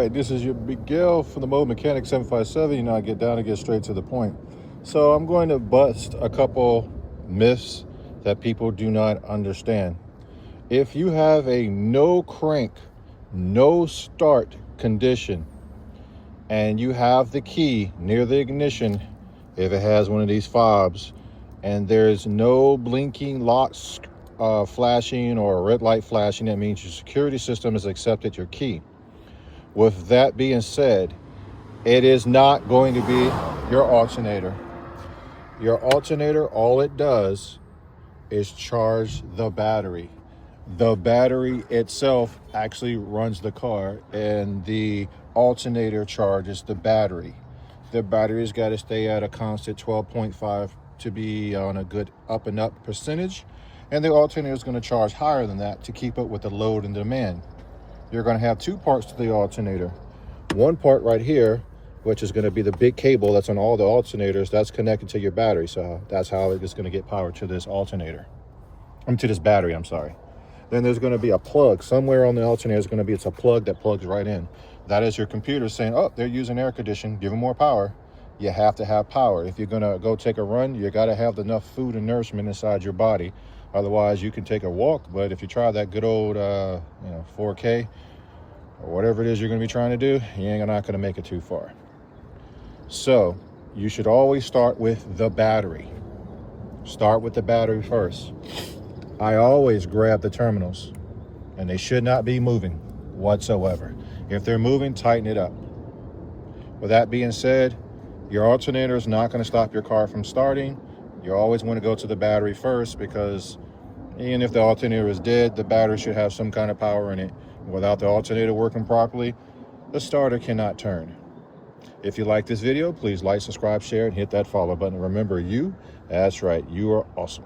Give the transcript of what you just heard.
right, this is your Miguel from Themobilemechanic757. You know, I get down and get straight to the point. So I'm going to bust a couple myths that people do not understand. If you have a no crank, no start condition, and you have the key near the ignition, if it has one of these fobs, and there's no blinking locks flashing or a red light flashing, that means your security system has accepted your key. With that being said, it is not going to be your alternator. Your alternator, all it does is charge the battery. The battery itself actually runs the car, and the alternator charges the battery. The battery's got to stay at a constant 12.5 to be on a good up and up percentage, and the alternator is going to charge higher than that to keep up with the load and demand. You're going to have two parts to the alternator. One part right here, which is going to be the big cable that's on all the alternators, that's connected to your battery. So that's how it's going to get power to this alternator. To this battery, I'm sorry. Then there's going to be a plug somewhere on the alternator. It's a plug that plugs right in. That is your computer saying, oh, they're using air conditioning, give them more power. You have to have power. If you're going to go take a run, you got to have enough food and nourishment inside your body. Otherwise, you can take a walk. But if you try that good old 4K or whatever it is you're going to be trying to do, you're not going to make it too far. So you should always start with the battery. Start with the battery first. I always grab the terminals, and they should not be moving whatsoever. If they're moving, tighten it up. With that being said, your alternator is not going to stop your car from starting. You always want to go to the battery first, because even if the alternator is dead, the battery should have some kind of power in it. Without the alternator working properly, the starter cannot turn. If you like this video, please like, subscribe, share, and hit that follow button. Remember, that's right, you are awesome.